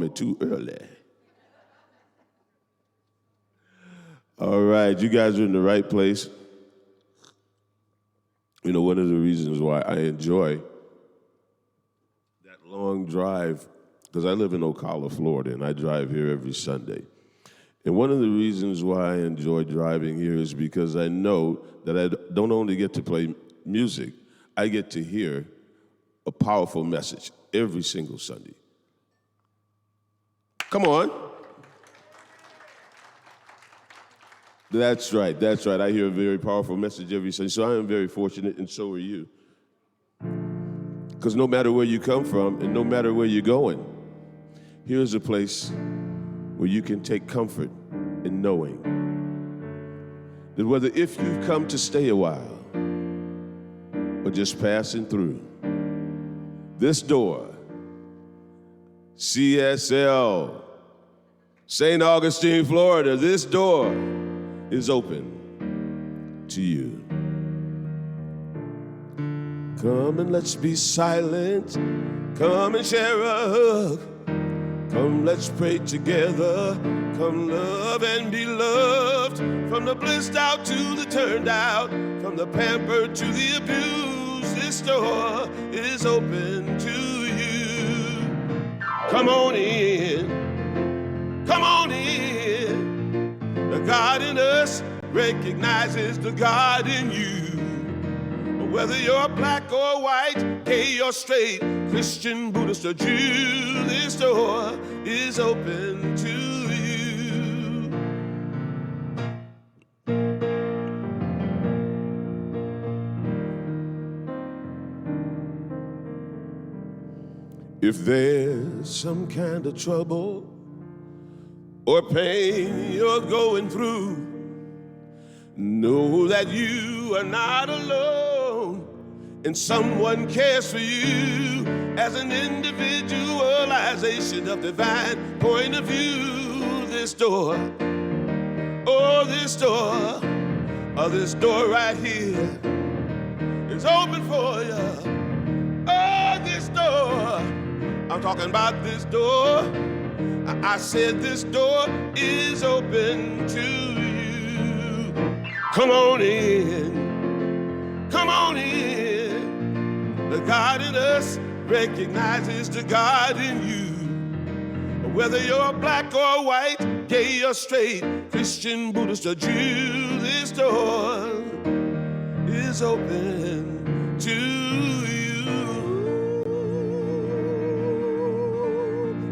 me too early. All right, you guys are in the right place. You know, one of the reasons why I enjoy that long drive, because I live in Ocala, Florida, and I drive here every Sunday. And one of the reasons why I enjoy driving here is because I know that I don't only get to play music, I get to hear a powerful message every single Sunday. Come on. That's right. I hear a very powerful message every Sunday. So I am very fortunate, and so are you. Because no matter where you come from and no matter where you're going, here's a place where you can take comfort in knowing that whether if you've come to stay a while or just passing through, this door, CSL, St. Augustine, Florida, this door is open to you. Come and let's be silent. Come and share a hug. Come, let's pray together. Come, love and be loved. From the blissed out to the turned out, from the pampered to the abused, this door is open to you. Come on in. Come on in. The God in us recognizes the God in you. Whether you're black or white, gay or straight, Christian, Buddhist, or Jew, this door is open to you. If there's some kind of trouble or pain you're going through, know that you are not alone, and someone cares for you as an individualization of divine point of view. This door, oh, this door, oh, this door right here is open for you. Oh, this door, I'm talking about this door. I said this door is open to you. Come on in. Come on in. The God in us recognizes the God in you. Whether you're black or white, gay or straight, Christian, Buddhist, or Jew, this door is open to you.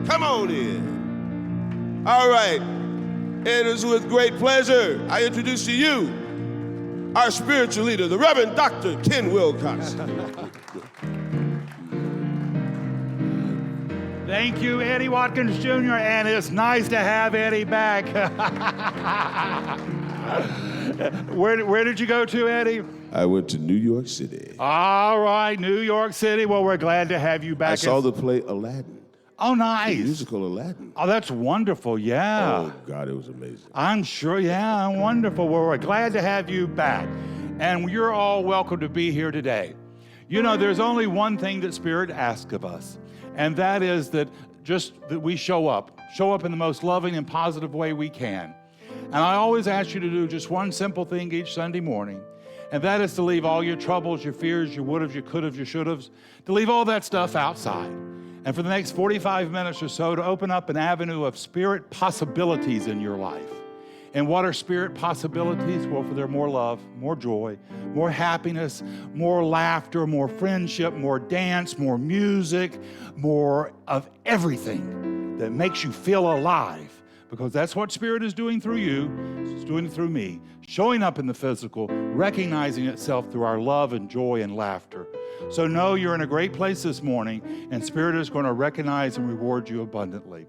Come on in. All right. It is with great pleasure I introduce to you our spiritual leader, the Reverend Dr. Ken Wilcox. Thank you, Eddie Watkins Jr., and it's nice to have Eddie back. Where did you go to, Eddie? I went to New York City. All right, New York City. Well, we're glad to have you back. I saw the play Aladdin. Oh, nice. The musical Aladdin. Oh, that's wonderful, yeah. Oh, God, it was amazing. I'm sure, yeah, wonderful. Well, we're glad to have you back. And you're all welcome to be here today. You know, there's only one thing that Spirit asks of us, and that is that we show up in the most loving and positive way we can. And I always ask you to do just one simple thing each Sunday morning, and that is to leave all your troubles, your fears, your would-haves, your could-haves, your should-haves, to leave all that stuff outside. And for the next 45 minutes or so, to open up an avenue of Spirit possibilities in your life. And what are Spirit possibilities? Well, for there more love, more joy, more happiness, more laughter, more friendship, more dance, more music, more of everything that makes you feel alive. Because that's what Spirit is doing through you, it's doing it through me, showing up in the physical, recognizing itself through our love and joy and laughter. So know you're in a great place this morning, and Spirit is going to recognize and reward you abundantly.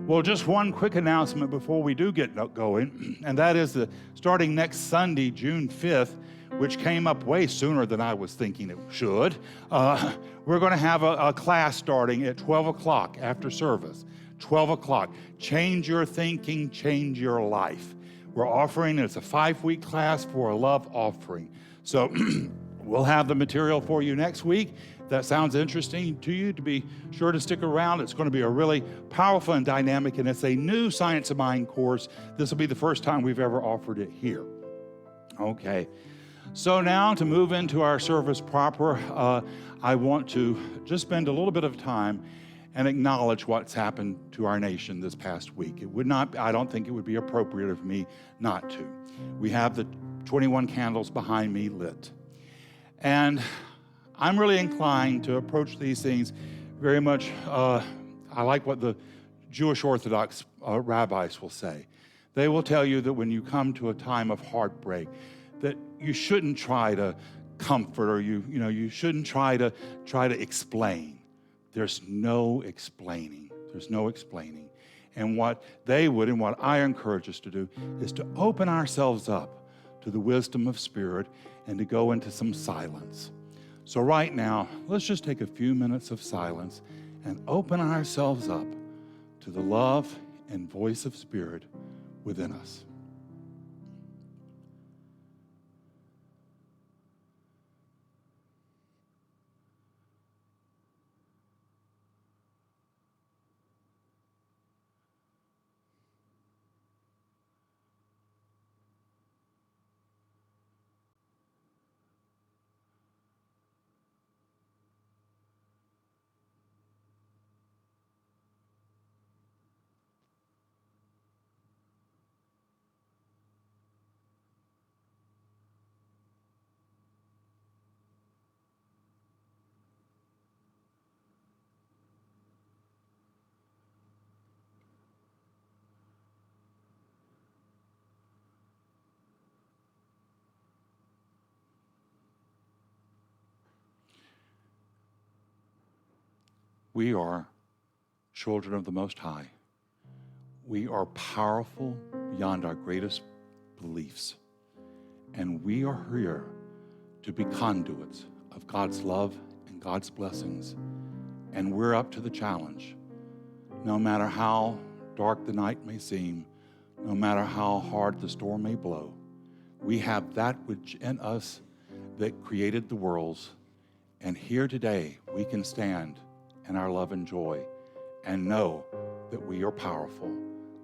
Well, just one quick announcement before we do get going, and that is that starting next Sunday, June 5th, which came up way sooner than I was thinking it should, we're going to have a class starting at 12 o'clock after service. 12 o'clock. Change your thinking, change your life. We're offering, it's a 5-week class for a love offering. So we'll have the material for you next week. that sounds interesting to you, to be sure to stick around. It's going to be a really powerful and dynamic, and it's a new Science of Mind course. This will be the first time we've ever offered it here. Okay. So now to move into our service proper, I want to just spend a little bit of time and acknowledge what's happened to our nation this past week. I don't think it would be appropriate of me not to. We have the 21 candles behind me lit. And I'm really inclined to approach these things very much, I like what the Jewish Orthodox rabbis will say. They will tell you that when you come to a time of heartbreak, that you shouldn't try to comfort, or you shouldn't try to explain. There's no explaining. There's no explaining. And what they would, and what I encourage us to do, is to open ourselves up to the wisdom of Spirit and to go into some silence. So right now, let's just take a few minutes of silence and open ourselves up to the love and voice of Spirit within us. We are children of the Most High. We are powerful beyond our greatest beliefs. And we are here to be conduits of God's love and God's blessings. And we're up to the challenge. No matter how dark the night may seem, no matter how hard the storm may blow, we have that which in us that created the worlds. And here today, we can stand in our love and joy and know that we are powerful,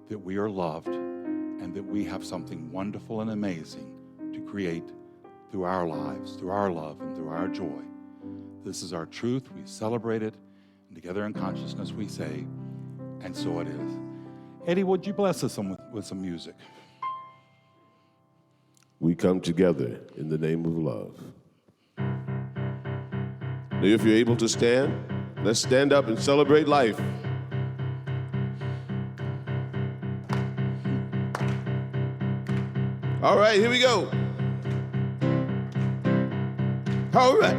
that we are loved, and that we have something wonderful and amazing to create through our lives, through our love, and through our joy. This is our truth. We celebrate it, and together in consciousness we say, and so it is. Eddie, would you bless us with some music? We come together in the name of love. Now, if you're able to stand, let's stand up and celebrate life. All right, here we go. All right.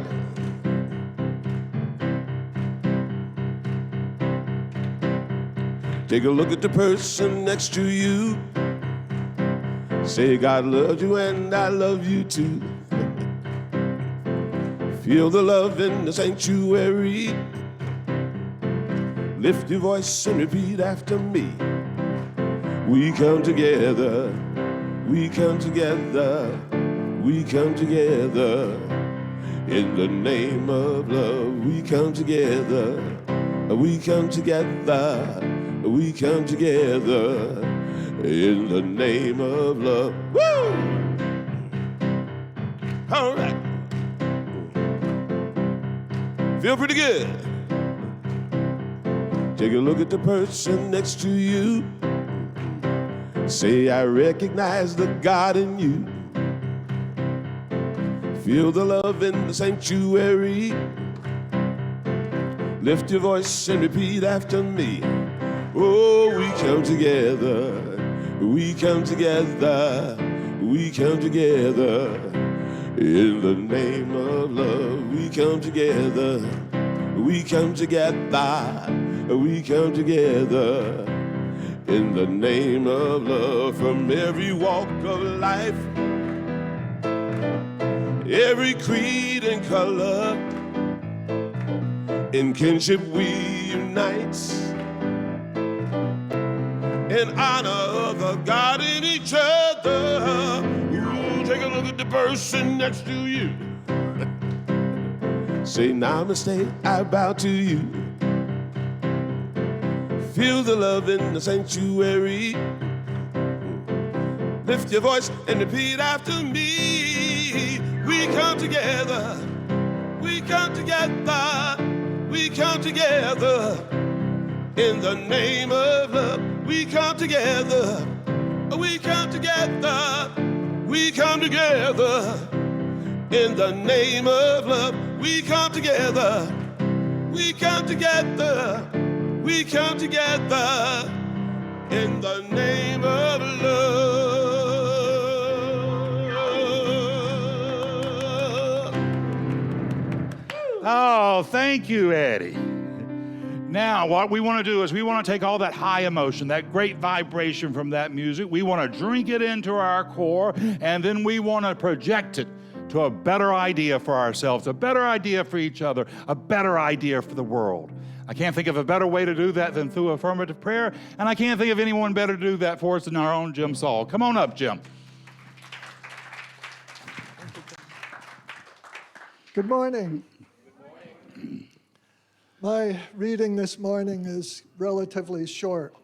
Take a look at the person next to you. Say, God loves you and I love you too. Feel the love in the sanctuary. Lift your voice and repeat after me. We come together, we come together, we come together. In the name of love, we come together, we come together, we come together. In the name of love. Woo! All right. Feel pretty good. Take a look at the person next to you. Say, I recognize the God in you. Feel the love in the sanctuary. Lift your voice and repeat after me. Oh, we come together. We come together. We come together. In the name of love, we come together. We come together. We come together in the name of love. From every walk of life, every creed and color, in kinship we unite, in honor of the God in each other. Ooh, take a look at the person next to you. Say namaste, I bow to you. Feel the love in the sanctuary. Lift your voice and repeat after me. We come together, we come together, we come together in the name of love. We come together, we come together, we come together in the name of love. We come together, we come together, we come together in the name of love. Oh, thank you, Eddie. Now, what we want to do is we want to take all that high emotion, that great vibration from that music, we want to drink it into our core, and then we want to project it to a better idea for ourselves, a better idea for each other, a better idea for the world. I can't think of a better way to do that than through affirmative prayer, and I can't think of anyone better to do that for us than our own Jim Saul. Come on up, Jim. Good morning. My reading this morning is relatively short,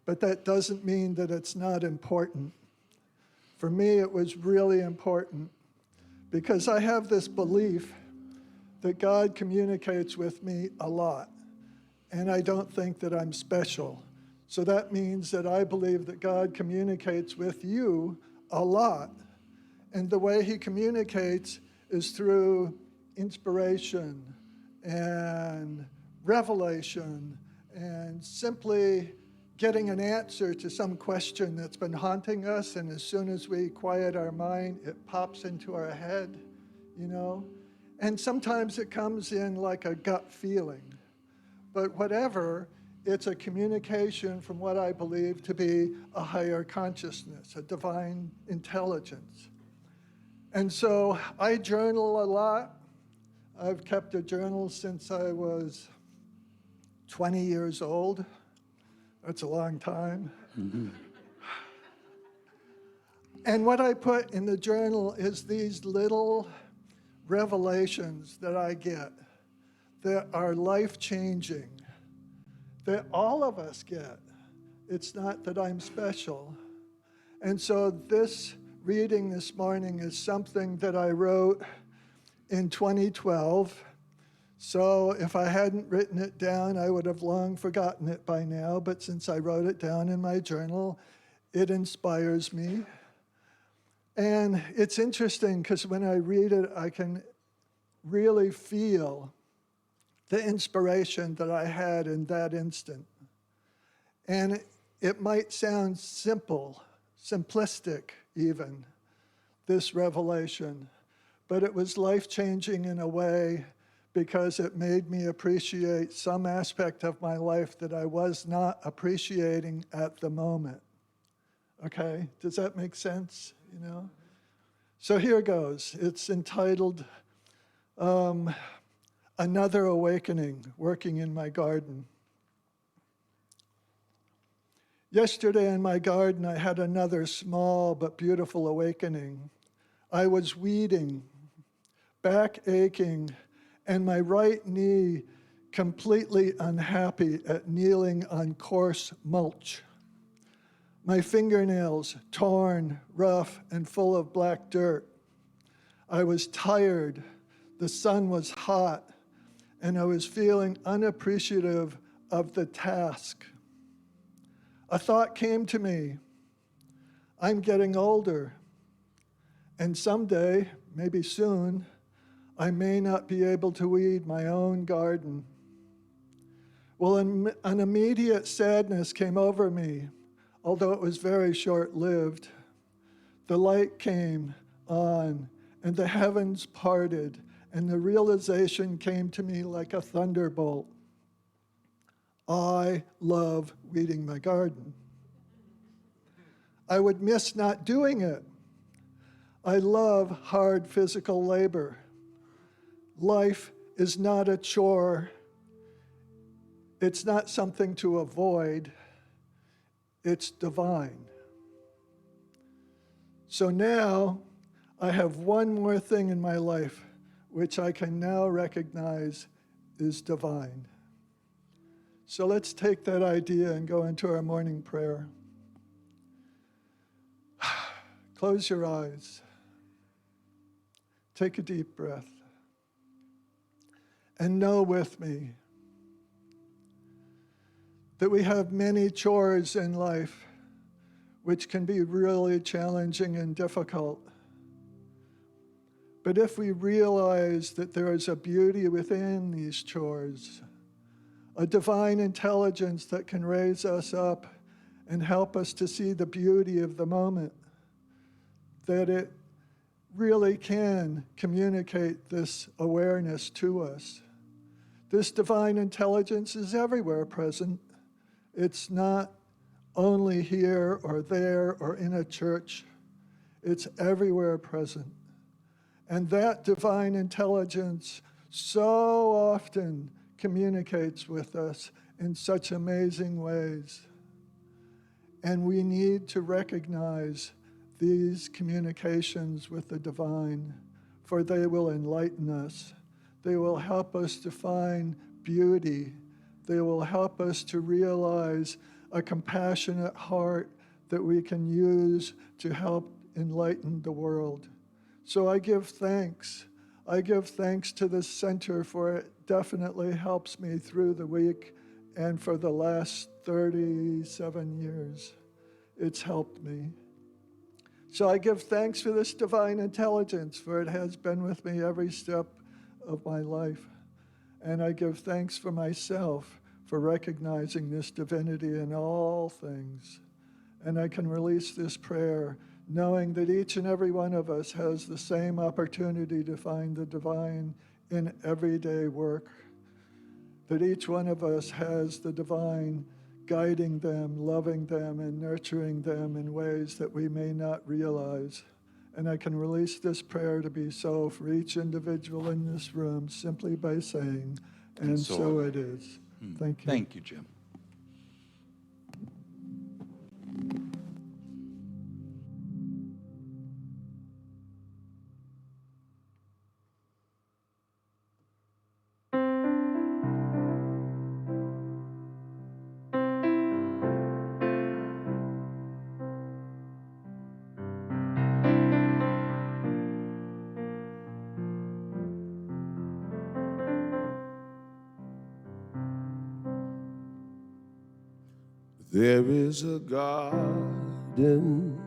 but that doesn't mean that it's not important. For me, it was really important because I have this belief that God communicates with me a lot, and I don't think that I'm special. So that means that I believe that God communicates with you a lot, and the way he communicates is through inspiration and revelation and simply getting an answer to some question that's been haunting us, and as soon as we quiet our mind, it pops into our head, you know? And sometimes it comes in like a gut feeling. But whatever, it's a communication from what I believe to be a higher consciousness, a divine intelligence. And so I journal a lot. I've kept a journal since I was 20 years old. That's a long time. Mm-hmm. And what I put in the journal is these little revelations that I get that are life-changing, that all of us get. It's not that I'm special. And so this reading this morning is something that I wrote in 2012. So if I hadn't written it down, I would have long forgotten it by now. But since I wrote it down in my journal, it inspires me. And it's interesting because when I read it, I can really feel the inspiration that I had in that instant. And it might sound simple, simplistic even, this revelation, but it was life-changing in a way because it made me appreciate some aspect of my life that I was not appreciating at the moment. Okay, does that make sense, you know? So here goes. It's entitled, Another Awakening, Working in My Garden. Yesterday in my garden, I had another small but beautiful awakening. I was weeding, back aching, and my right knee completely unhappy at kneeling on coarse mulch. My fingernails torn, rough, and full of black dirt. I was tired, the sun was hot, and I was feeling unappreciative of the task. A thought came to me. I'm getting older, and someday, maybe soon, I may not be able to weed my own garden. Well, an immediate sadness came over me, although it was very short-lived. The light came on, and the heavens parted, and the realization came to me like a thunderbolt. I love weeding my garden. I would miss not doing it. I love hard physical labor. Life is not a chore. It's not something to avoid. It's divine. So now I have one more thing in my life which I can now recognize is divine. So let's take that idea and go into our morning prayer. Close your eyes. Take a deep breath. And know with me that we have many chores in life which can be really challenging and difficult. But if we realize that there is a beauty within these chores, a divine intelligence that can raise us up and help us to see the beauty of the moment, that it really can communicate this awareness to us. This divine intelligence is everywhere present. It's not only here or there or in a church. It's everywhere present. And that divine intelligence so often communicates with us in such amazing ways. And we need to recognize these communications with the divine, for they will enlighten us. They will help us to find beauty. They will help us to realize a compassionate heart that we can use to help enlighten the world. So I give thanks. I give thanks to the center, for it definitely helps me through the week, and for the last 37 years, it's helped me. So I give thanks for this divine intelligence, for it has been with me every step of my life. And I give thanks for myself for recognizing this divinity in all things. And I can release this prayer knowing that each and every one of us has the same opportunity to find the divine in everyday work, that each one of us has the divine guiding them, loving them, and nurturing them in ways that we may not realize. And I can release this prayer to be so for each individual in this room simply by saying, and so it is. Thank you. Thank you, Jim. There is a garden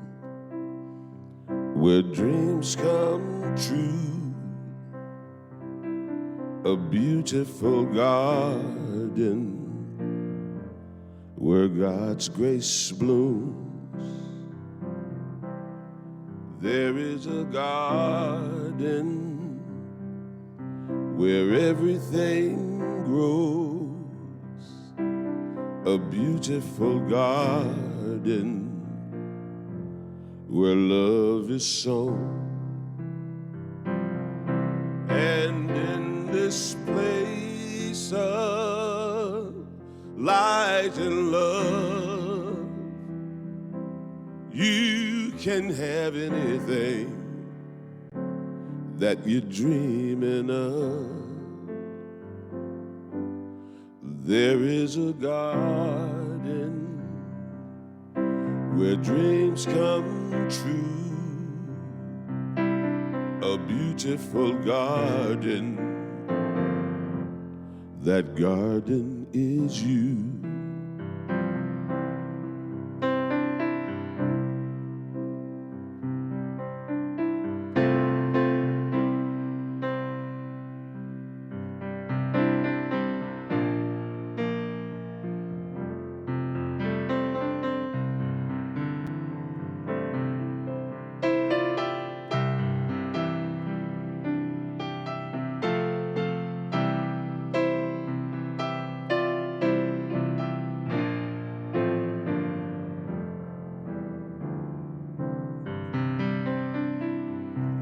where dreams come true, a beautiful garden where God's grace blooms. There is a garden where everything grows, a beautiful garden where love is sown. And in this place of light and love, you can have anything that you're dreaming of. There is a garden where dreams come true, a beautiful garden. That garden is you.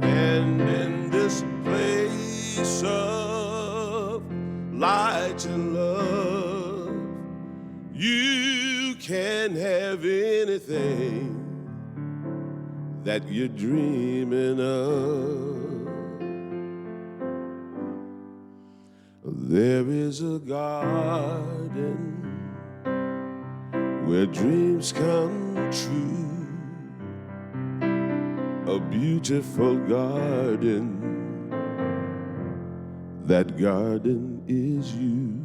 And in this place of light and love, you can have anything that you're dreaming of. There is a garden where dreams come true, a beautiful garden. That garden is you.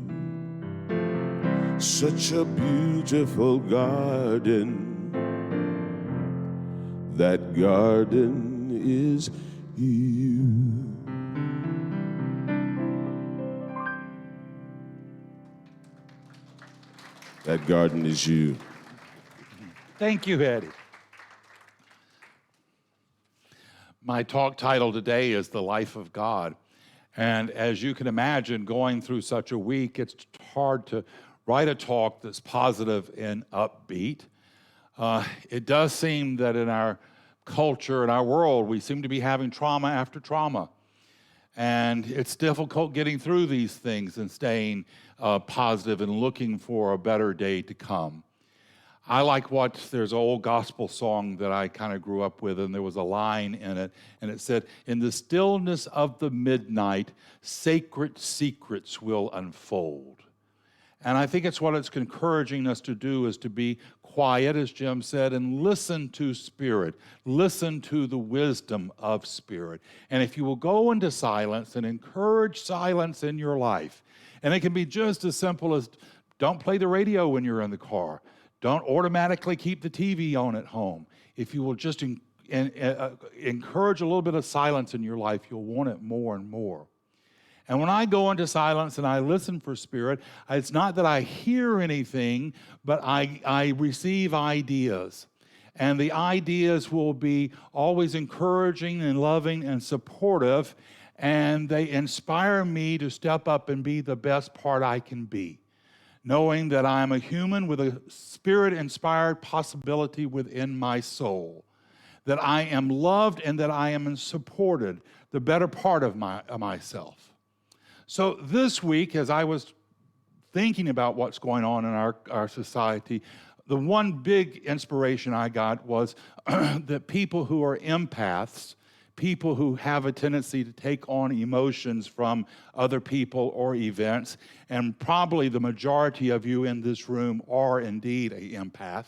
Such a beautiful garden. That garden is you. That garden is you. Thank you, Eddie. My talk title today is The Life of God. And as you can imagine, going through such a week, it's hard to write a talk that's positive and upbeat. It does seem that in our culture, in our world, we seem to be having trauma after trauma. And it's difficult getting through these things and staying positive and looking for a better day to come. I like there's an old gospel song that I kind of grew up with, and there was a line in it, and it said, "In the stillness of the midnight, sacred secrets will unfold." And I think it's what it's encouraging us to do is to be quiet, as Jim said, and listen to Spirit. Listen to the wisdom of Spirit. And if you will go into silence and encourage silence in your life, and it can be just as simple as don't play the radio when you're in the car. Don't automatically keep the TV on at home. If you will just encourage a little bit of silence in your life, you'll want it more and more. And when I go into silence and I listen for Spirit, it's not that I hear anything, but I receive ideas. And the ideas will be always encouraging and loving and supportive, and they inspire me to step up and be the best part I can be, knowing that I am a human with a Spirit-inspired possibility within my soul, that I am loved and that I am supported, the better part of myself. So this week, as I was thinking about what's going on in our society, the one big inspiration I got was that people who are empaths, people who have a tendency to take on emotions from other people or events, and probably the majority of you in this room are indeed an empath,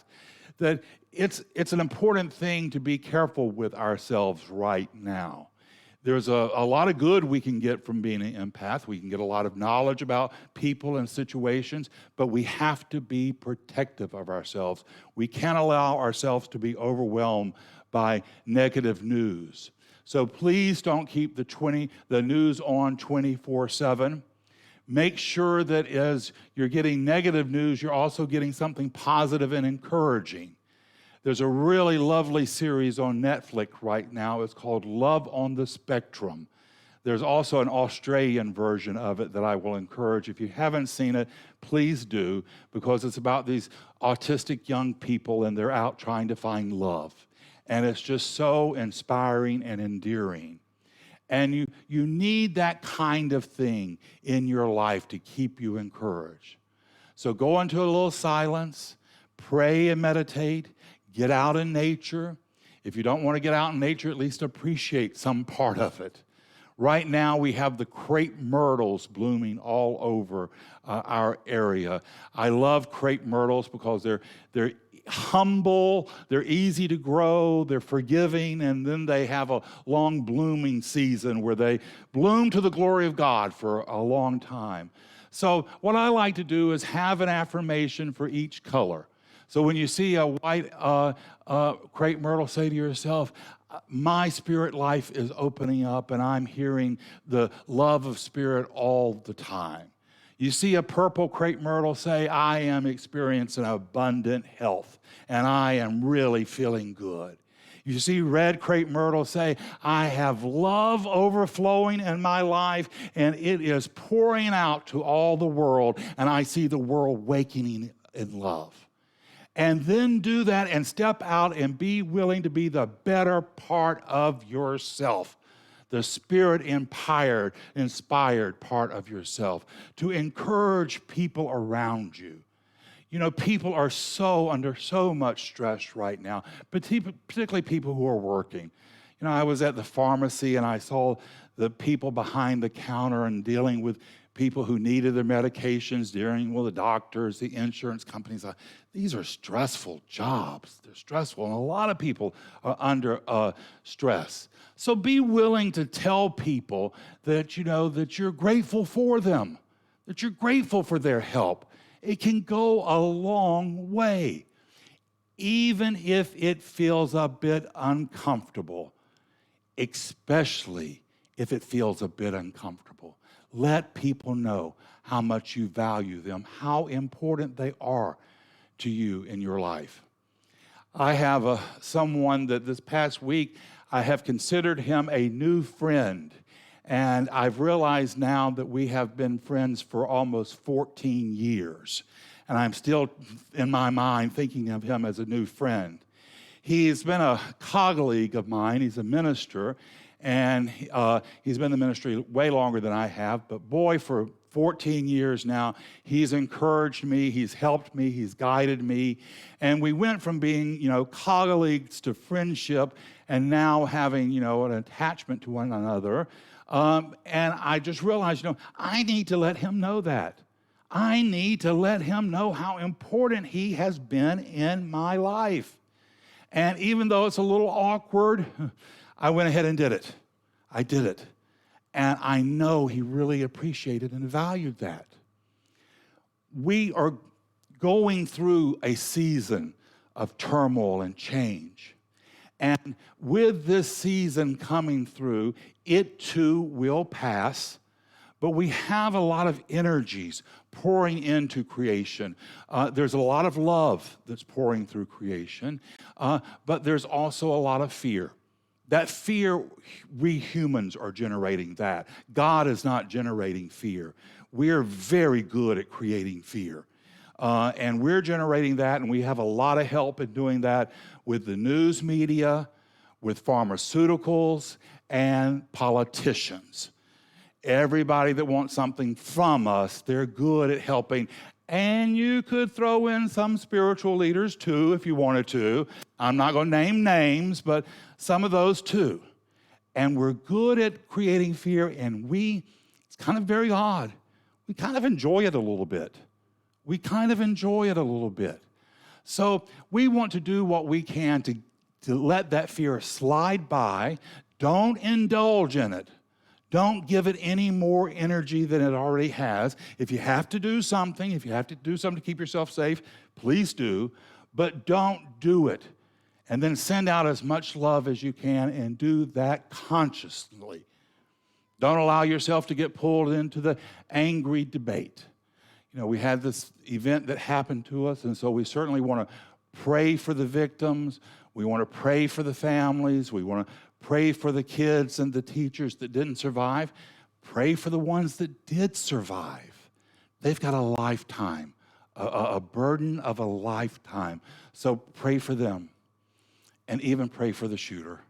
that it's an important thing to be careful with ourselves right now. There's a lot of good we can get from being an empath. We can get a lot of knowledge about people and situations, but we have to be protective of ourselves. We can't allow ourselves to be overwhelmed by negative news. So please don't keep the news on 24/7. Make sure that as you're getting negative news, you're also getting something positive and encouraging. There's a really lovely series on Netflix right now. It's called Love on the Spectrum. There's also an Australian version of it that I will encourage. If you haven't seen it, please do, because it's about these autistic young people and they're out trying to find love. And it's just so inspiring and endearing. And you need that kind of thing in your life to keep you encouraged. So go into a little silence, pray and meditate, get out in nature. If you don't want to get out in nature, at least appreciate some part of it. Right now, we have the crepe myrtles blooming all over our area. I love crepe myrtles because they're humble, they're easy to grow, they're forgiving, and then they have a long blooming season where they bloom to the glory of God for a long time. So what I like to do is have an affirmation for each color. So when you see a white crepe myrtle, say to yourself, my spirit life is opening up and I'm hearing the love of Spirit all the time. You see a purple crepe myrtle, say, I am experiencing abundant health and I am really feeling good. You see red crepe myrtle, say, I have love overflowing in my life and it is pouring out to all the world and I see the world waking in love. And then do that and step out and be willing to be the better part of yourself, the Spirit-inspired part of yourself, to encourage people around you. You know, people are under so much stress right now, but particularly people who are working. You know, I was at the pharmacy and I saw the people behind the counter and dealing with people who needed their medications during, the doctors, the insurance companies. These are stressful jobs. They're stressful, and a lot of people are under stress. So be willing to tell people that, that you're grateful for them, that you're grateful for their help. It can go a long way, even if it feels a bit uncomfortable, especially if it feels a bit uncomfortable. Let people know how much you value them, how important they are to you in your life. I have someone that this past week, I have considered him a new friend. And I've realized now that we have been friends for almost 14 years. And I'm still, in my mind, thinking of him as a new friend. He's been a colleague of mine. He's a minister. And he's been in the ministry way longer than I have. But boy, for 14 years now, he's encouraged me, he's helped me, he's guided me. And we went from being, colleagues to friendship, and now having, an attachment to one another. And I just realized, I need to let him know that. I need to let him know how important he has been in my life. And even though it's a little awkward, I went ahead and did it. I did it. And I know he really appreciated and valued that. We are going through a season of turmoil and change. And with this season coming through, it too will pass. But we have a lot of energies pouring into creation. There's a lot of love that's pouring through creation. But there's also a lot of fear. That fear, we humans are generating that. God is not generating fear. We're very good at creating fear. And we're generating that, and we have a lot of help in doing that with the news media, with pharmaceuticals, and politicians. Everybody that wants something from us, they're good at helping. And you could throw in some spiritual leaders too if you wanted to. I'm not going to name names, but some of those too. And we're good at creating fear, and it's kind of very odd. We kind of enjoy it a little bit. So we want to do what we can to let that fear slide by. Don't indulge in it. Don't give it any more energy than it already has. If you have to do something, to keep yourself safe, please do. But don't do it. And then send out as much love as you can, and do that consciously. Don't allow yourself to get pulled into the angry debate. We had this event that happened to us, and so we certainly want to pray for the victims. We want to pray for the families. We want to pray for the kids and the teachers that didn't survive. Pray for the ones that did survive. They've got a lifetime, a burden of a lifetime. So pray for them. And even pray for the shooter.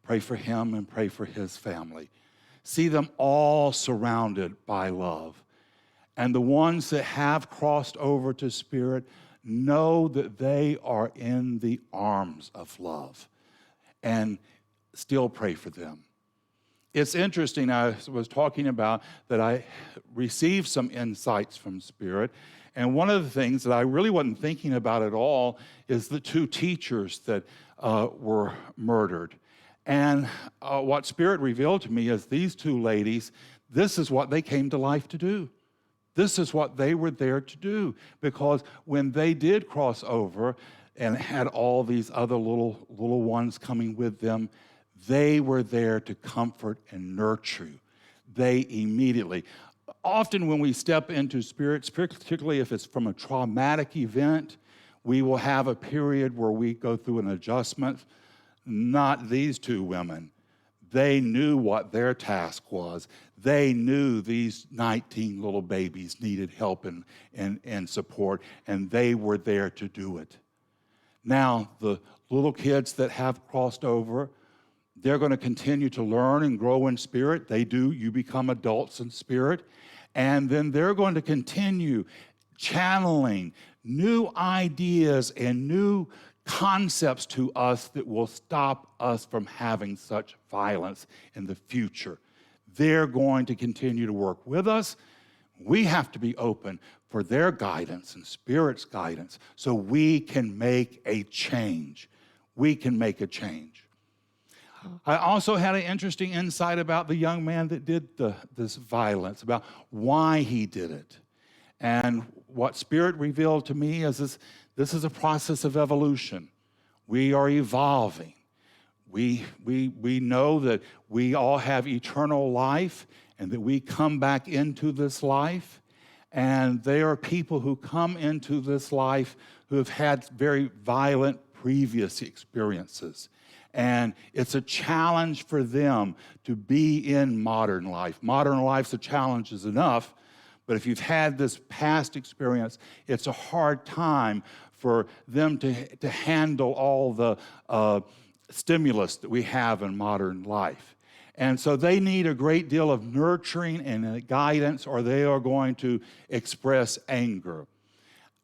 Pray for him and pray for his family. See them all surrounded by love. And the ones that have crossed over to spirit, know that they are in the arms of love. And still pray for them. It's interesting, I was talking about that I received some insights from Spirit, and one of the things that I really wasn't thinking about at all is the 2 teachers that were murdered. And what Spirit revealed to me is these 2 ladies, this is what they came to life to do. This is what they were there to do, because when they did cross over and had all these other little ones coming with them, they were there to comfort and nurture you. They immediately. Often when we step into Spirit, particularly if it's from a traumatic event, we will have a period where we go through an adjustment. Not these 2 women. They knew what their task was. They knew these 19 little babies needed help and support, and they were there to do it. Now, the little kids that have crossed over, they're going to continue to learn and grow in spirit. They do. You become adults in spirit. And then they're going to continue channeling new ideas and new concepts to us that will stop us from having such violence in the future. They're going to continue to work with us. We have to be open for their guidance and Spirit's guidance so we can make a change. We can make a change. I also had an interesting insight about the young man that did this violence, about why he did it. And what Spirit revealed to me is this is a process of evolution. We are evolving. We know that we all have eternal life and that we come back into this life. And there are people who come into this life who have had very violent previous experiences. And it's a challenge for them to be in modern life. Modern life's a challenge is enough, but if you've had this past experience, it's a hard time for them to handle all the stimulus that we have in modern life. And so they need a great deal of nurturing and guidance, or they are going to express anger.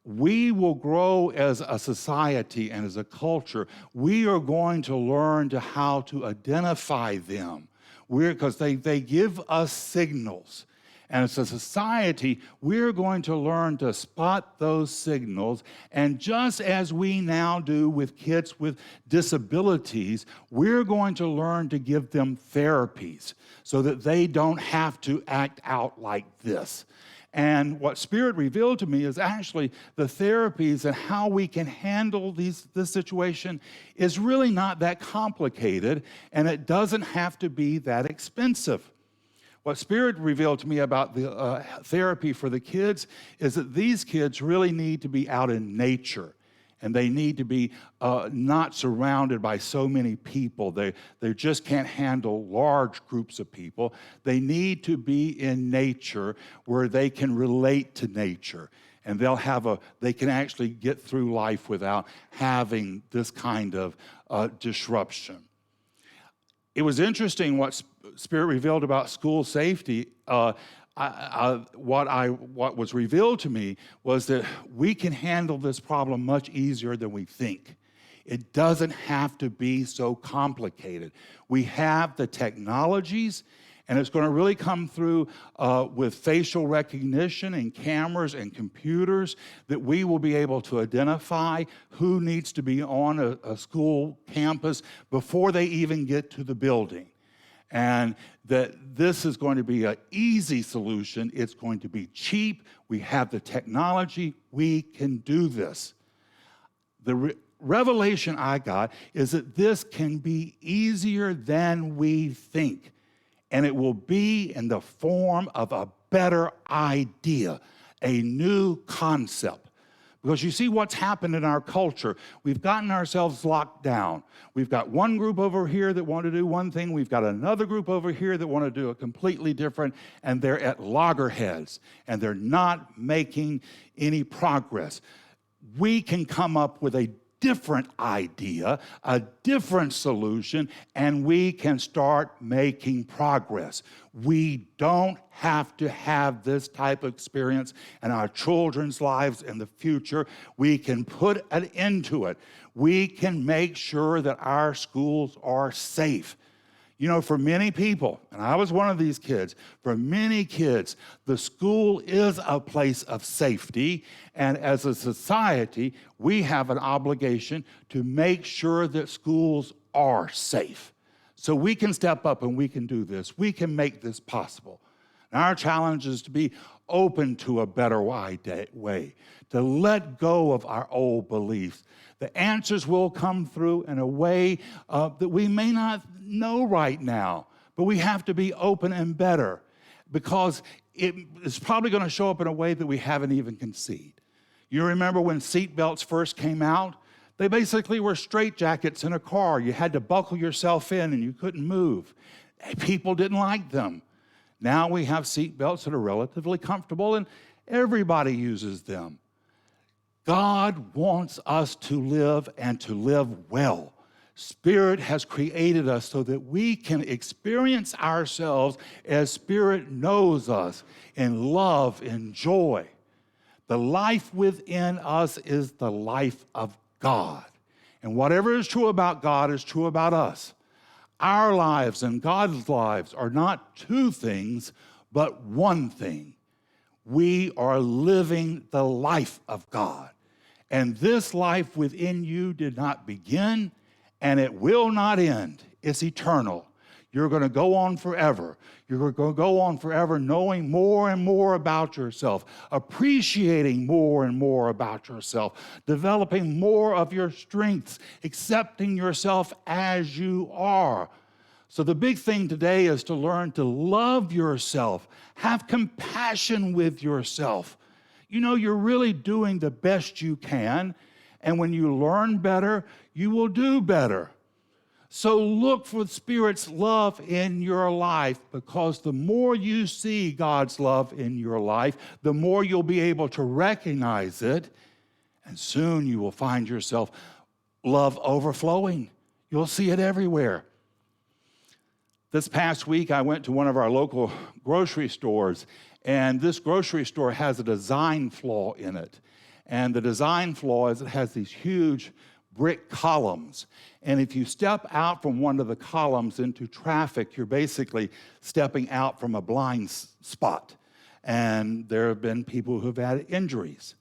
We will grow as a society and as a culture. We are going to learn how to identify them, because they give us signals. And as a society, we're going to learn to spot those signals. And just as we now do with kids with disabilities, we're going to learn to give them therapies so that they don't have to act out like this. And what Spirit revealed to me is actually the therapies and how we can handle this situation is really not that complicated, and it doesn't have to be that expensive. What Spirit revealed to me about the therapy for the kids is that these kids really need to be out in nature, and they need to be not surrounded by so many people. They just can't handle large groups of people. They need to be in nature where they can relate to nature, and they can actually get through life without having this kind of disruption. It was interesting what Spirit revealed about school safety. What was revealed to me was that we can handle this problem much easier than we think. It doesn't have to be so complicated. We have the technologies, and it's going to really come through with facial recognition and cameras and computers that we will be able to identify who needs to be on a school campus before they even get to the building. And that this is going to be an easy solution. It's going to be cheap. We have the technology. We can do this. The revelation I got is that this can be easier than we think. And it will be in the form of a better idea, a new concept. Because you see what's happened in our culture. We've gotten ourselves locked down. We've got one group over here that want to do one thing. We've got another group over here that want to do a completely different, and they're at loggerheads, and they're not making any progress. We can come up with a different idea, a different solution, and we can start making progress. We don't have to have this type of experience in our children's lives in the future. We can put an end to it. We can make sure that our schools are safe. You know, for many people, and I was one of these kids, for many kids, the school is a place of safety, and as a society, we have an obligation to make sure that schools are safe. So we can step up and we can do this. We can make this possible. And our challenge is to be open to a better way, to let go of our old beliefs. The answers will come through in a way that we may not know right now, but we have to be open and better, because it's probably going to show up in a way that we haven't even conceived. You remember when seat belts first came out? They basically were straitjackets in a car. You had to buckle yourself in and you couldn't move. People didn't like them. Now we have seat belts that are relatively comfortable and everybody uses them. God wants us to live and to live well. Spirit has created us so that we can experience ourselves as Spirit knows us in love and joy. The life within us is the life of God. And whatever is true about God is true about us. Our lives and God's lives are not two things, but one thing. We are living the life of God. And this life within you did not begin, and it will not end. It's eternal. You're going to go on forever. You're going to go on forever knowing more and more about yourself, appreciating more and more about yourself, developing more of your strengths, accepting yourself as you are. So the big thing today is to learn to love yourself, have compassion with yourself. You know, you're really doing the best you can, and when you learn better, you will do better. So look for the Spirit's love in your life, because the more you see God's love in your life, the more you'll be able to recognize it, and soon you will find yourself love overflowing. You'll see it everywhere. This past week, I went to one of our local grocery stores, and this grocery store has a design flaw in it. And the design flaw is it has these huge brick columns. And if you step out from one of the columns into traffic, you're basically stepping out from a blind spot. And there have been people who've had injuries.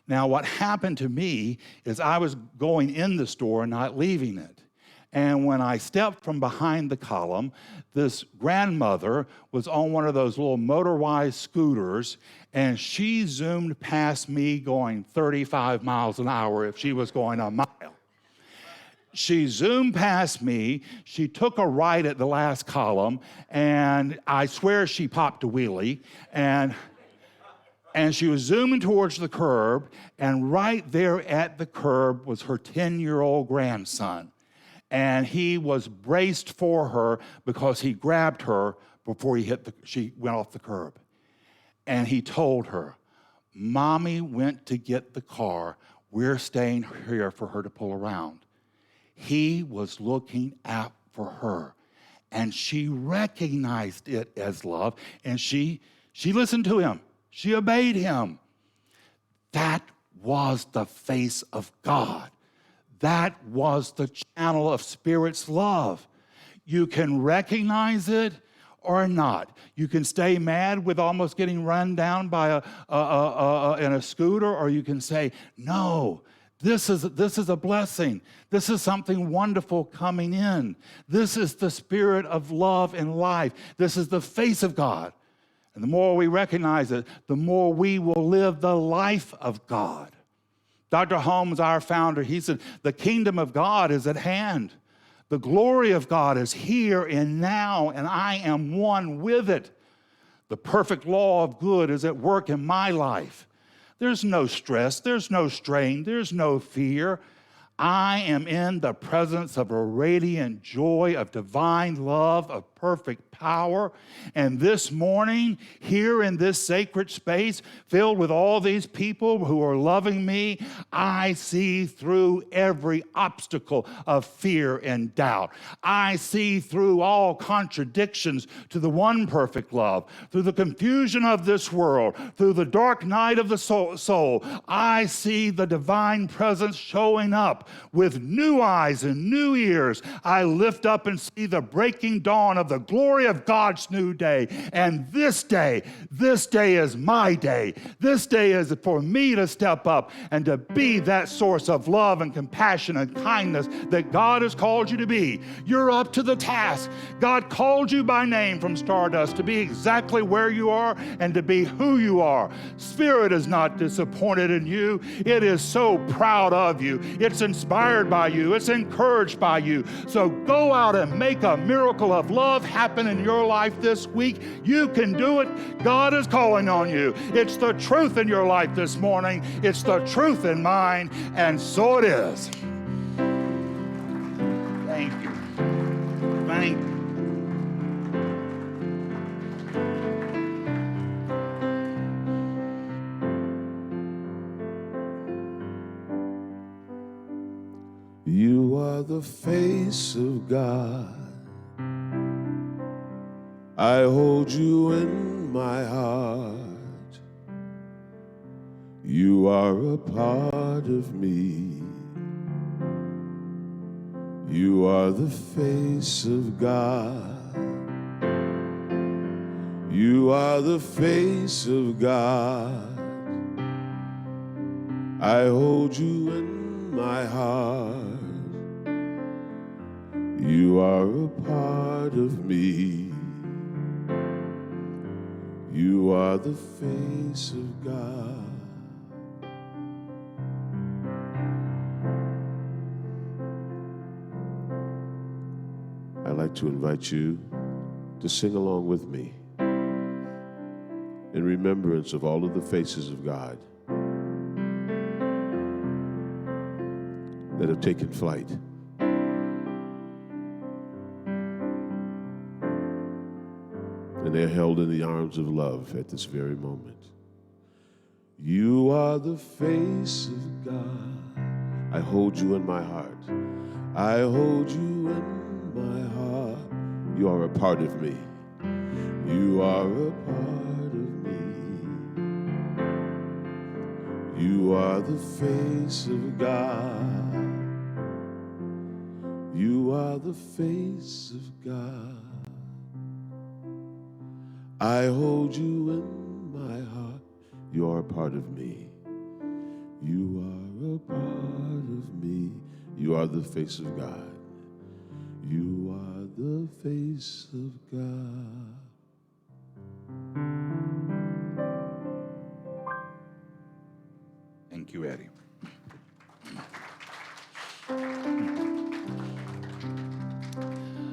Now, what happened to me is I was going in the store and not leaving it. And when I stepped from behind the column, this grandmother was on one of those little motorized scooters, and she zoomed past me going 35 miles an hour if she was going a mile. She zoomed past me, she took a right at the last column, and I swear she popped a wheelie, and she was zooming towards the curb, and right there at the curb was her 10-year-old grandson. And he was braced for her because he grabbed her before she went off the curb. And he told her, "Mommy went to get the car. We're staying here for her to pull around." He was looking out for her, and she recognized it as love, and she listened to him. She obeyed him. That was the face of God. That was the channel of Spirit's love. You can recognize it or not. You can stay mad with almost getting run down by in a scooter, or you can say, "No, this is a blessing. This is something wonderful coming in. This is the Spirit of love and life. This is the face of God." And the more we recognize it, the more we will live the life of God. Dr. Holmes, our founder, he said, the kingdom of God is at hand. The glory of God is here and now, and I am one with it. The perfect law of good is at work in my life. There's no stress, there's no strain, there's no fear. I am in the presence of a radiant joy of divine love, of perfect power. And this morning, here in this sacred space, filled with all these people who are loving me, I see through every obstacle of fear and doubt. I see through all contradictions to the one perfect love, through the confusion of this world, through the dark night of the soul. I see the divine presence showing up with new eyes and new ears. I lift up and see the breaking dawn of the glory of God's new day. And this day is my day. This day is for me to step up and to be that source of love and compassion and kindness that God has called you to be. You're up to the task. God called you by name from stardust to be exactly where you are and to be who you are. Spirit is not disappointed in you. It is so proud of you. It's inspired by you. It's encouraged by you. So go out and make a miracle of love happen in your life this week. You can do it. God is calling on you. It's the truth in your life this morning. It's the truth in mine, and so it is. Thank you. Thank you. You are the face of God. I hold you in my heart. You are a part of me. You are the face of God. You are the face of God. I hold you in my heart. You are a part of me. You are the face of God. I'd like to invite you to sing along with me in remembrance of all of the faces of God that have taken flight. And they're held in the arms of love at this very moment. You are the face of God. I hold you in my heart. I hold you in my heart. You are a part of me. You are a part of me. You are the face of God. You are the face of God. I hold you in my heart. You are a part of me. You are a part of me. You are the face of God. You are the face of God. Thank you, Eddie.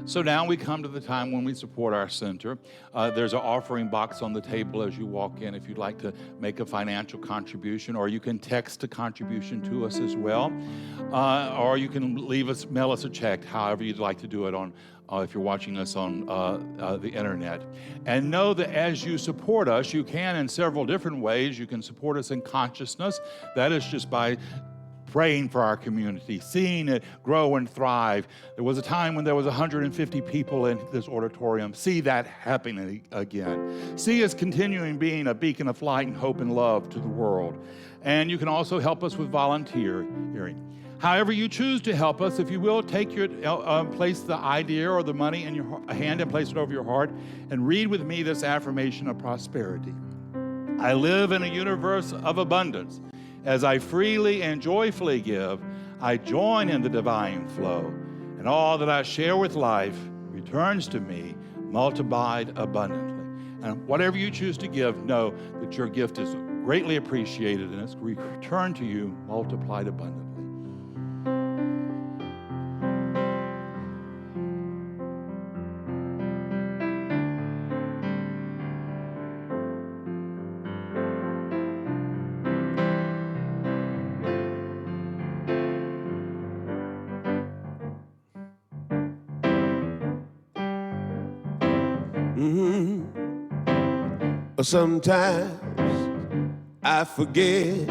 So now we come to the time when we support our center. There's an offering box on the table as you walk in if you'd like to make a financial contribution, or you can text a contribution to us as well, or you can mail us a check, however you'd like to do it on if you're watching us on the internet. And know that as you support us, you can in several different ways. You can support us in consciousness. That is just by praying for our community, seeing it grow and thrive. There was a time when there was 150 people in this auditorium. See that happening again. See us continuing being a beacon of light and hope and love to the world. And you can also help us with volunteering. However you choose to help us, if you will, take your place the idea or the money in your hand and place it over your heart and read with me this affirmation of prosperity. I live in a universe of abundance. As I freely and joyfully give, I join in the divine flow, and all that I share with life returns to me multiplied abundantly. And whatever you choose to give, know that your gift is greatly appreciated and it's returned to you multiplied abundantly. Sometimes I forget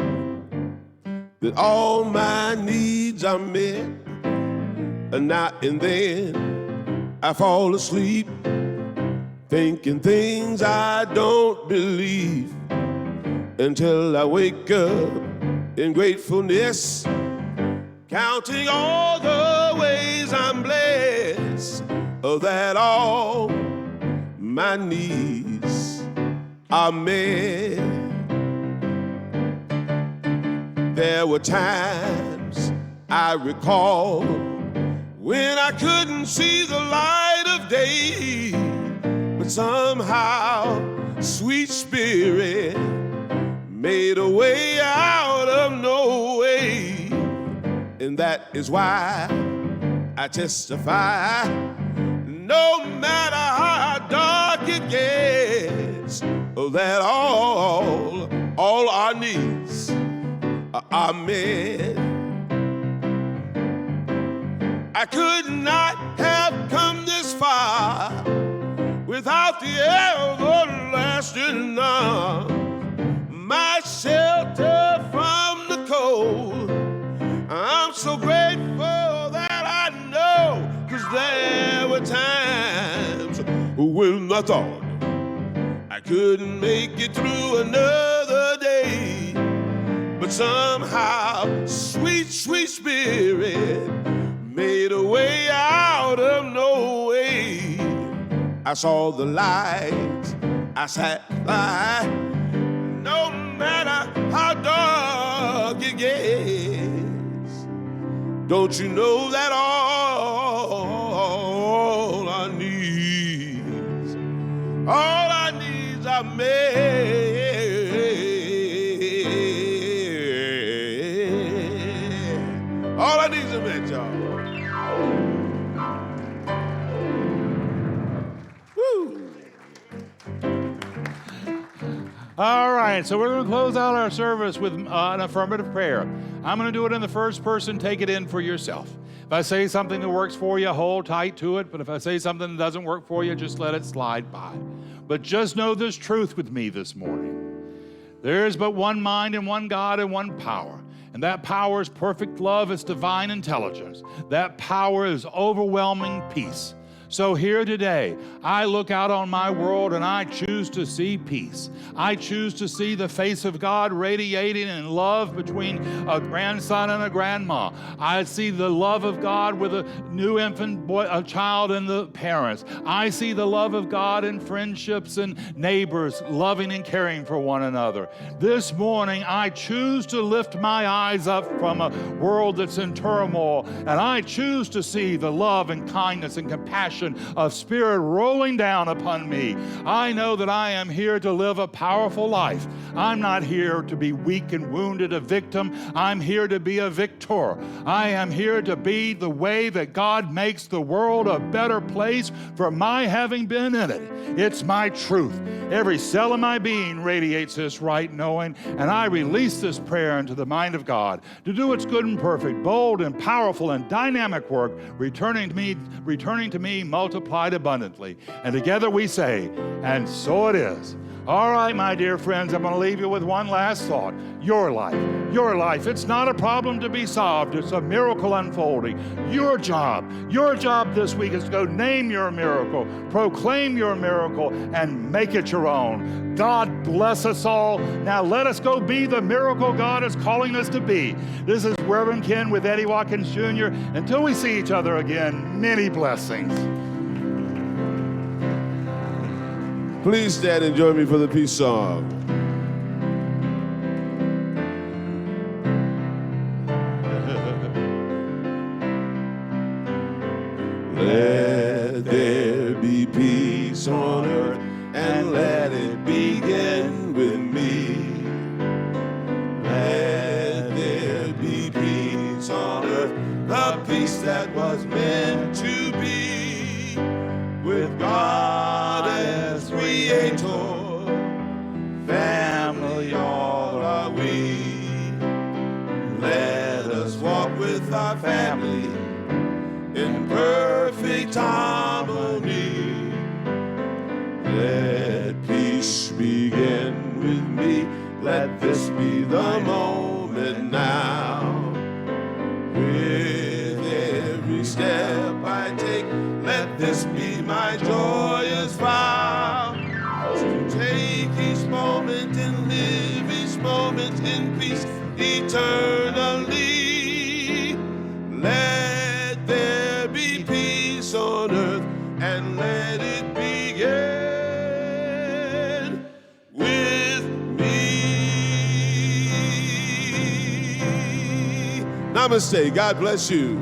that all my needs are met, and now and then I fall asleep thinking things I don't believe, until I wake up in gratefulness, counting all the ways I'm blessed, that all my needs are met. There were times I recall when I couldn't see the light of day, but somehow sweet Spirit made a way out of no way. And that is why I testify, no matter how dark it gets, that all our needs are met. I could not have come this far without the everlasting arms, my shelter from the cold. I'm so grateful that I know, 'cause there were times when I thought I couldn't make it through another day, but somehow sweet, sweet Spirit made a way out of no way. I saw the light I sat by, no matter how dark it gets. Don't you know that all our needs are made? All our needs are met, y'all. All right, so we're going to close out our service with an affirmative prayer. I'm going to do it in the first person. Take it in for yourself. If I say something that works for you, hold tight to it. But if I say something that doesn't work for you, just let it slide by. But just know this truth with me this morning. There is but one mind and one God and one power. And that power is perfect love. It's divine intelligence. That power is overwhelming peace. So here today, I look out on my world and I choose to see peace. I choose to see the face of God radiating in love between a grandson and a grandma. I see the love of God with a new infant boy, a child and the parents. I see the love of God in friendships and neighbors, loving and caring for one another. This morning, I choose to lift my eyes up from a world that's in turmoil, and I choose to see the love and kindness and compassion of Spirit rolling down upon me. I know that I am here to live a powerful life. I'm not here to be weak and wounded, a victim. I'm here to be a victor. I am here to be the way that God makes the world a better place for my having been in it. It's my truth. Every cell of my being radiates this right knowing, and I release this prayer into the mind of God to do its good and perfect, bold and powerful and dynamic work, returning to me multiplied abundantly. And together we say, and so it is. All right, my dear friends, I'm going to leave you with one last thought. Your life. It's not a problem to be solved. It's a miracle unfolding. Your job this week is to go name your miracle, proclaim your miracle, and make it your own. God bless us all. Now let us go be the miracle God is calling us to be. This is Reverend Ken with Eddie Watkins Jr. Until we see each other again, many blessings. Please stand and join me for the peace song. Let there be peace on earth, and let it begin with me. Let there be peace on earth, the peace that was meant to be, with God as Creator, family all are we. Let us walk with our family in perfect harmony. Let peace begin with me. Let this be the moment now. With every step I take, let this be my joyous vow. To take each moment and live each moment in peace eternally. Let there be peace on earth, and let it begin with me. Namaste. God bless you.